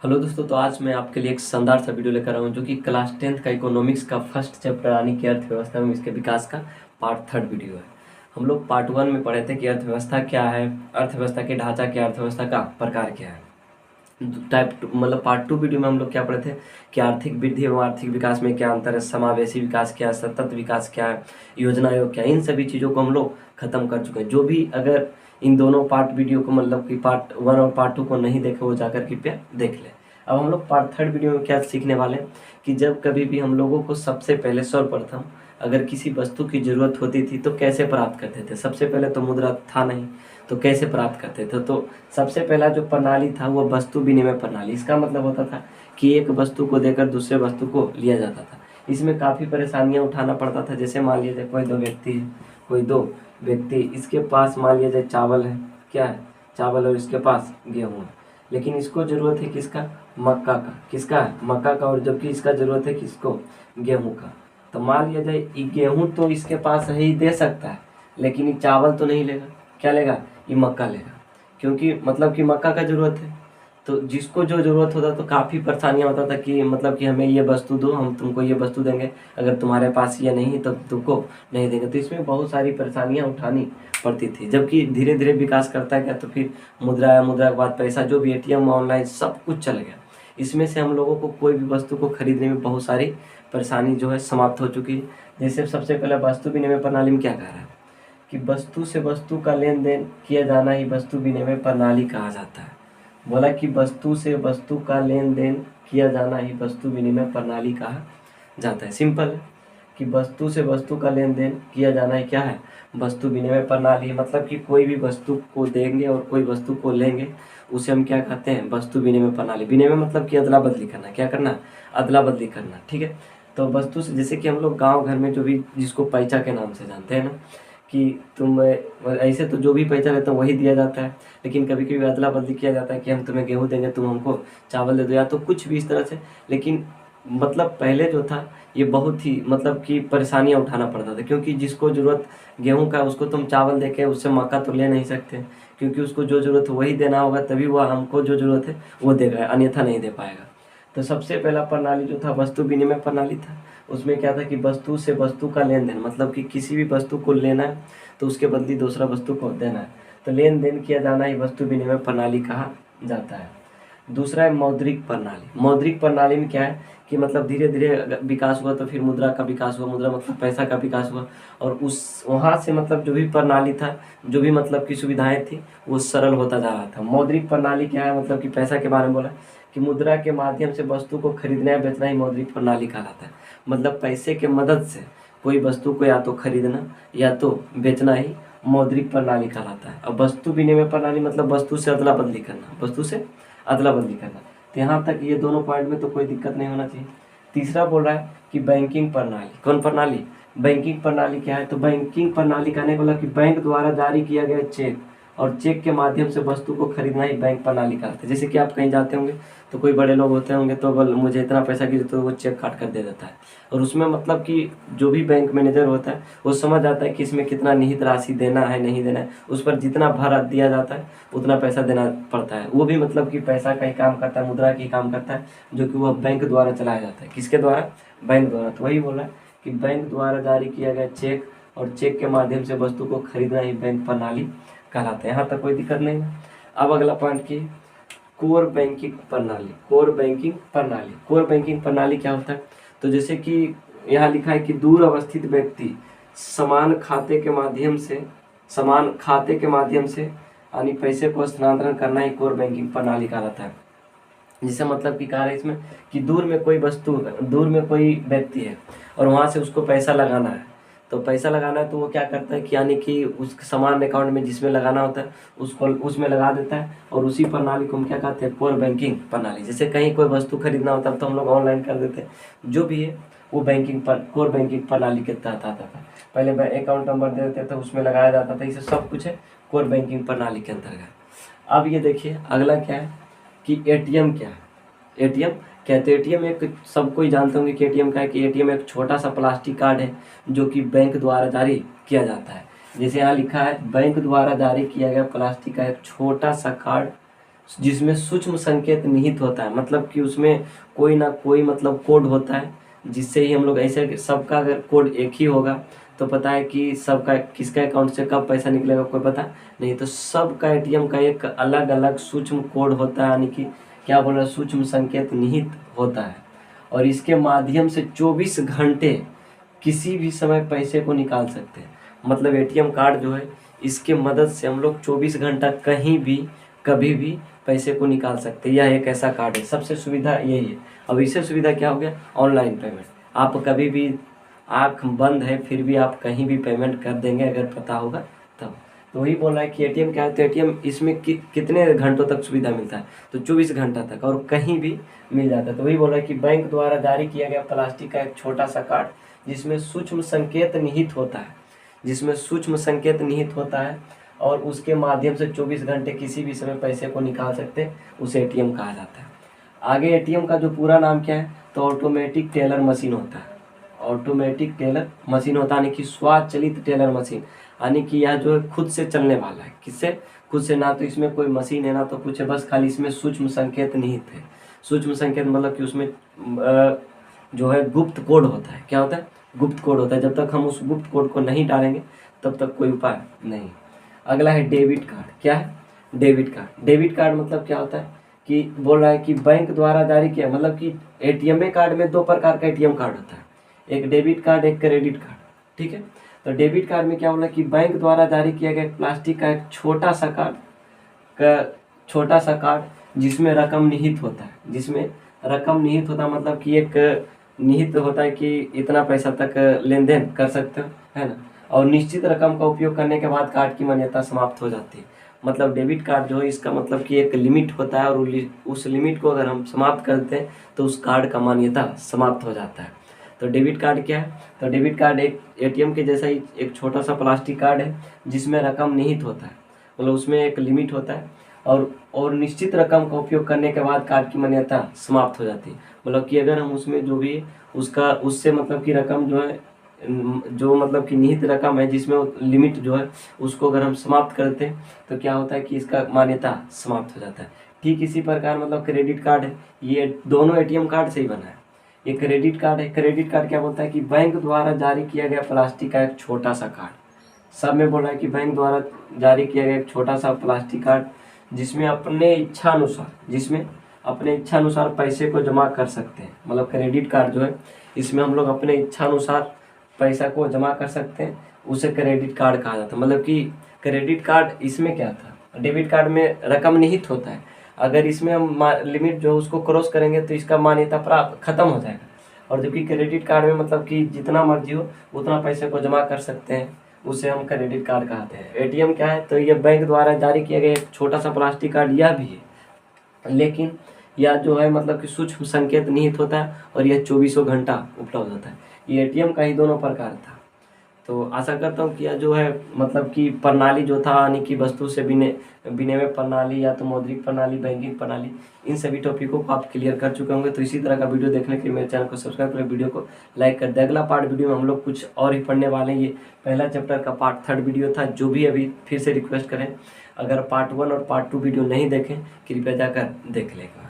Hello दोस्तों, तो आज मैं आपके लिए एक शानदार सा वीडियो लेकर आया हूँ जो कि क्लास 10th का इकोनॉमिक्स का फर्स्ट चैप्टर यानी कि अर्थव्यवस्था में इसके विकास का पार्ट थर्ड वीडियो है। हम लोग पार्ट 1 में पढ़े थे कि अर्थव्यवस्था क्या है, अर्थव्यवस्था के ढांचा क्या है, अर्थव्यवस्था का प्रकार क्या है। मतलब पार्ट 2 वीडियो में हम लोग क्या पढ़े थे कि आर्थिक वृद्धि एवं आर्थिक विकास में क्या अंतर है, समावेशी विकास क्या है, सतत विकास क्या है, योजना आयोग क्या है। इन सभी चीज़ों को हम लोग खत्म कर चुके हैं। जो भी अगर इन दोनों पार्ट वीडियो को मतलब कि पार्ट 1 और पार्ट 2 को नहीं देखे वो जाकर कृपया देख लें। अब हम लोग पार्ट थर्ड वीडियो में क्या सीखने वाले हैं कि जब कभी भी हम लोगों को सबसे पहले सर्वप्रथम अगर किसी वस्तु की ज़रूरत होती थी तो कैसे प्राप्त करते थे। सबसे पहले तो मुद्रा था नहीं, तो कैसे प्राप्त करते थे। तो सबसे पहला जो प्रणाली था वो वस्तु विनिमय प्रणाली। इसका मतलब होता था कि एक वस्तु को देकर दूसरे वस्तु को लिया जाता था। इसमें काफ़ी परेशानियां उठाना पड़ता था। जैसे मान लीजिए कोई दो व्यक्ति है, कोई दो व्यक्ति, इसके पास मान लीजिए चावल है, क्या है, चावल, और इसके पास गेहूँ है। लेकिन इसको ज़रूरत है किसका, मक्का का। किसका है, मक्का का। और जबकि इसका ज़रूरत है किसको, गेहूँ का। तो मान लिया जाए ये गेहूँ तो इसके पास है ही, दे सकता है, लेकिन ये चावल तो नहीं लेगा। क्या लेगा, ये मक्का लेगा, क्योंकि मतलब कि मक्का का ज़रूरत है। तो जिसको जो ज़रूरत होता तो काफ़ी परेशानियाँ होता था कि मतलब कि हमें ये वस्तु दो, हम तुमको ये वस्तु देंगे, अगर तुम्हारे पास ये नहीं तो तुमको नहीं देंगे। तो इसमें बहुत सारी परेशानियाँ उठानी पड़ती थी। जबकि धीरे धीरे विकास करता गया तो फिर मुद्रा आया, मुद्रा के बाद पैसा, जो भी एटीएम, ऑनलाइन सब कुछ चल गया। इसमें से हम लोगों को कोई भी वस्तु को खरीदने में बहुत सारी परेशानी जो है समाप्त हो चुकी है। जैसे सबसे पहले वस्तु विनिमय प्रणाली में क्या कह रहा है कि वस्तु से वस्तु का लेन देन किया जाना ही वस्तु विनिमय प्रणाली कहा जाता है। बोला कि वस्तु से वस्तु का लेन देन किया जाना ही वस्तु विनिमय प्रणाली कहा जाता है। सिंपल है कि वस्तु से वस्तु का लेन देन किया जाना ही क्या है, वस्तु विनिमय प्रणाली। मतलब कि कोई भी वस्तु को देंगे और कोई वस्तु को लेंगे, उसे हम क्या कहते हैं, वस्तु विनिमय प्रणाली। विनिमय मतलब कि अदला बदली करना। क्या करना, अदला बदली करना। ठीक है। तो वस्तु से, जैसे कि हम लोग गांव घर में जो भी जिसको पैसा के नाम से जानते हैं ना, कि तुम ऐसे तो जो भी पैसा लेते हो वही दिया जाता है, लेकिन कभी कभी अदला बदली किया जाता है कि हम तुम्हें गेहूँ देंगे, तुम हमको चावल दे दो, या तो कुछ भी इस तरह से। लेकिन मतलब पहले जो था ये बहुत ही मतलब कि परेशानियां उठाना पड़ता था, क्योंकि जिसको ज़रूरत गेहूं का उसको तुम चावल देके उससे मक्का तो ले नहीं सकते, क्योंकि उसको जो ज़रूरत है वही देना होगा, तभी वह हमको जो ज़रूरत है वो देगा, अन्यथा नहीं दे पाएगा। तो सबसे पहला प्रणाली जो था वस्तु विनिमय प्रणाली था। उसमें क्या था कि वस्तु से वस्तु का लेन देन, मतलब कि किसी भी वस्तु को लेना है तो उसके बदले दूसरा वस्तु को देना है, तो लेन देन किया जाना ही वस्तु विनिमय प्रणाली कहा जाता है। दूसरा है मौद्रिक प्रणाली। मौद्रिक प्रणाली में क्या है कि मतलब धीरे धीरे विकास हुआ, तो फिर मुद्रा का विकास हुआ, मुद्रा मतलब पैसा का विकास हुआ, और उस वहाँ से मतलब जो भी प्रणाली था, जो भी मतलब की सुविधाएं थी, वो सरल होता जा रहा था। मौद्रिक प्रणाली क्या है, मतलब कि पैसा के बारे में बोला कि मुद्रा के माध्यम से वस्तु को खरीदना या बेचना ही मौद्रिक प्रणाली कहलाता है। मतलब पैसे के मदद से कोई वस्तु को या तो खरीदना या तो बेचना ही मौद्रिक प्रणाली कहलाता है। और वस्तु विनिमय प्रणाली मतलब वस्तु से अदला बदली करना, वस्तु से अदला बदली करना। तो यहाँ तक ये दोनों पॉइंट में तो कोई दिक्कत नहीं होना चाहिए। तीसरा बोल रहा है कि बैंकिंग प्रणाली। कौन प्रणाली, बैंकिंग प्रणाली क्या है, तो बैंकिंग प्रणाली कहने को बोला कि बैंक द्वारा जारी किया गया चेक और चेक के माध्यम से वस्तु को खरीदना ही बैंक प्रणाली कहलाता है। जैसे कि आप कहीं जाते होंगे तो कोई बड़े लोग होते होंगे तो बोल मुझे इतना पैसा की तो वो चेक काट कर दे देता है, और उसमें मतलब कि जो भी बैंक मैनेजर होता है वो समझ जाता है कि इसमें कितना निहित राशि देना है नहीं देना है, उस पर जितना भार दिया जाता है उतना पैसा देना पड़ता है। वो भी मतलब कि पैसा का ही काम करता है, मुद्रा की काम करता है, जो कि वह बैंक द्वारा चलाया जाता है। किसके द्वारा, बैंक द्वारा। तो वही बोला कि बैंक द्वारा जारी किया गया चेक और चेक के माध्यम से वस्तु को खरीदना ही बैंक प्रणाली कहलाता है। यहाँ तक कोई दिक्कत नहीं है। अब अगला पॉइंट की कोर बैंकिंग प्रणाली। कोर बैंकिंग प्रणाली, कोर बैंकिंग प्रणाली क्या होता है, तो जैसे कि यहाँ लिखा है कि दूर अवस्थित व्यक्ति समान खाते के माध्यम से यानी पैसे को स्थानांतरण करना ही कोर बैंकिंग प्रणाली कहलाता है। जिससे मतलब कि कहा है इसमें कि दूर में कोई व्यक्ति है और वहाँ से उसको पैसा लगाना है, तो पैसा लगाना है तो वो क्या करता है कि यानी कि उस समान अकाउंट में जिसमें लगाना होता है उसको उसमें लगा देता है, और उसी प्रणाली को हम क्या कहते हैं, कोर बैंकिंग प्रणाली। जैसे कहीं कोई वस्तु खरीदना होता है तो हम लोग ऑनलाइन कर देते हैं, जो भी है वो कोर बैंकिंग प्रणाली के तहत आता था। पहले अकाउंट नंबर दे देते थे, उसमें लगाया जाता था, इसे सब कुछ है कोर बैंकिंग प्रणाली के अंतर्गत। अब ये देखिए अगला क्या है कि एटीएम क्या है। एटीएम कहते हैं, एटीएम एक सबको ही जानते होंगे कि एटीएम का है कि एटीएम एक छोटा सा प्लास्टिक कार्ड है जो कि बैंक द्वारा जारी किया जाता है। जैसे यहाँ लिखा है बैंक द्वारा जारी किया गया प्लास्टिक का एक छोटा सा कार्ड जिसमें सूक्ष्म संकेत निहित होता है, मतलब कि उसमें कोई ना कोई मतलब कोड होता है, जिससे ही हम लोग ऐसे सबका अगर कोड एक ही होगा तो पता है कि सबका किसका अकाउंट से कब पैसा निकलेगा कोई पता नहीं। तो सबका एटीएम का एक अलग अलग सूक्ष्म कोड होता है, यानी कि क्या बोल रहे सूक्ष्म संकेत निहित होता है, और इसके माध्यम से 24 घंटे किसी भी समय पैसे को निकाल सकते हैं। मतलब एटीएम कार्ड जो है इसके मदद से हम लोग 24 घंटा कहीं भी कभी भी पैसे को निकाल सकते हैं। यह एक ऐसा कार्ड है, सबसे सुविधा यही है। अब इससे सुविधा क्या हो गया, ऑनलाइन पेमेंट। आप कभी भी आँख बंद है फिर भी आप कहीं भी पेमेंट कर देंगे अगर पता होगा तब। तो वही बोल रहा है कि एटीएम क्या है, तो एटीएम इसमें कितने घंटों तक सुविधा मिलता है, तो 24 घंटा तक, और कहीं भी मिल जाता है। तो वही बोल रहा है कि बैंक द्वारा जारी किया गया प्लास्टिक का एक छोटा सा कार्ड जिसमें सूक्ष्म संकेत निहित होता है, जिसमें सूक्ष्म संकेत निहित होता है और उसके माध्यम से 24 घंटे किसी भी समय पैसे को निकाल सकते हैं, उसे एटीएम कहा जाता है। आगे एटीएम का जो पूरा नाम क्या है, तो ऑटोमेटिक टेलर मशीन होता है। ऑटोमेटिक टेलर मशीन होता है, यानी कि स्वचालित टेलर मशीन, यानी कि यह जो है खुद से चलने वाला है। किससे? खुद से। ना तो इसमें कोई मशीन है ना तो कुछ है, बस खाली इसमें सूक्ष्म संकेत निहित है। सूक्ष्म संकेत मतलब कि उसमें जो है गुप्त कोड होता है। क्या होता है? गुप्त कोड होता है। जब तक हम उस गुप्त कोड को नहीं डालेंगे तब तक कोई उपाय नहीं। अगला है डेबिट कार्ड। क्या है? Debit card. डेबिट कार्ड मतलब क्या होता है कि बोल रहा है कि बैंक द्वारा जारी किया, मतलब कि एटीएम कार्ड में 2 प्रकार का एटीएम कार्ड होता है, एक डेबिट कार्ड एक क्रेडिट कार्ड। ठीक है, तो डेबिट कार्ड में क्या बोला कि बैंक द्वारा जारी किया गया प्लास्टिक का एक छोटा सा कार्ड जिसमें रकम निहित होता है। जिसमें रकम निहित होता है मतलब कि एक निहित होता है कि इतना पैसा तक लेन देन कर सकते हो, है ना, और निश्चित रकम का उपयोग करने के बाद कार्ड की मान्यता समाप्त हो जाती है। मतलब डेबिट कार्ड जो है इसका मतलब कि एक लिमिट होता है और उस लिमिट को अगर हम समाप्त करते हैं तो उस कार्ड का मान्यता समाप्त हो जाता है। तो डेबिट कार्ड क्या है, तो डेबिट कार्ड एक एटीएम के जैसा ही एक छोटा सा प्लास्टिक कार्ड है जिसमें रकम निहित होता है, मतलब उसमें एक लिमिट होता है और निश्चित रकम का उपयोग करने के बाद कार्ड की मान्यता समाप्त हो जाती है। मतलब कि अगर हम उसमें जो भी उसका उससे मतलब कि रकम जो है, जो मतलब कि निहित रकम है जिसमें लिमिट जो है उसको अगर हम समाप्त करते हैं तो क्या होता है कि इसका मान्यता समाप्त हो जाता है। ठीक इसी प्रकार मतलब क्रेडिट कार्ड है, ये दोनों एटीएम कार्ड से ही बना है। ये क्रेडिट कार्ड है। क्रेडिट कार्ड क्या बोलता है कि बैंक द्वारा जारी किया गया प्लास्टिक का एक छोटा सा कार्ड। सब में बोल रहा है कि बैंक द्वारा जारी किया गया एक छोटा सा प्लास्टिक कार्ड जिसमें अपने इच्छा अनुसार पैसे को जमा कर सकते हैं। मतलब क्रेडिट कार्ड जो है इसमें हम लोग अपने इच्छा अनुसार पैसा को जमा कर सकते हैं, उसे क्रेडिट कार्ड कहा जाता है। मतलब कि क्रेडिट कार्ड इसमें क्या था, डेबिट कार्ड में रकम निहित होता है, अगर इसमें हम लिमिट जो उसको क्रॉस करेंगे तो इसका मान्यता प्राप्त खत्म हो जाएगा। और जबकि क्रेडिट कार्ड में मतलब कि जितना मर्जी हो उतना पैसे को जमा कर सकते हैं, उसे हम क्रेडिट कार्ड कहते हैं। एटीएम क्या है, तो ये बैंक द्वारा जारी किया गया एक छोटा सा प्लास्टिक कार्ड यह भी है, लेकिन यह जो है मतलब कि सूक्ष्म संकेत निहित होता है और यह 24 घंटा उपलब्ध होता है। ये एटीएम का ही दोनों प्रकार था। तो आशा करता हूँ कि यह जो है मतलब कि प्रणाली जो था, यानी कि वस्तु से विनिमय प्रणाली या तो मौद्रिक प्रणाली, बैंकिंग प्रणाली, इन सभी टॉपिकों को आप क्लियर कर चुके होंगे। तो इसी तरह का वीडियो देखने के लिए मेरे चैनल को सब्सक्राइब करें, वीडियो को लाइक कर दें। अगला पार्ट वीडियो में हम लोग कुछ और ही पढ़ने वाले हैं। ये पहला चैप्टर का पार्ट 3 वीडियो था, जो भी अभी फिर से रिक्वेस्ट करें अगर पार्ट 1 और पार्ट 2 वीडियो नहीं देखें कृपया जाकर देख लेगा।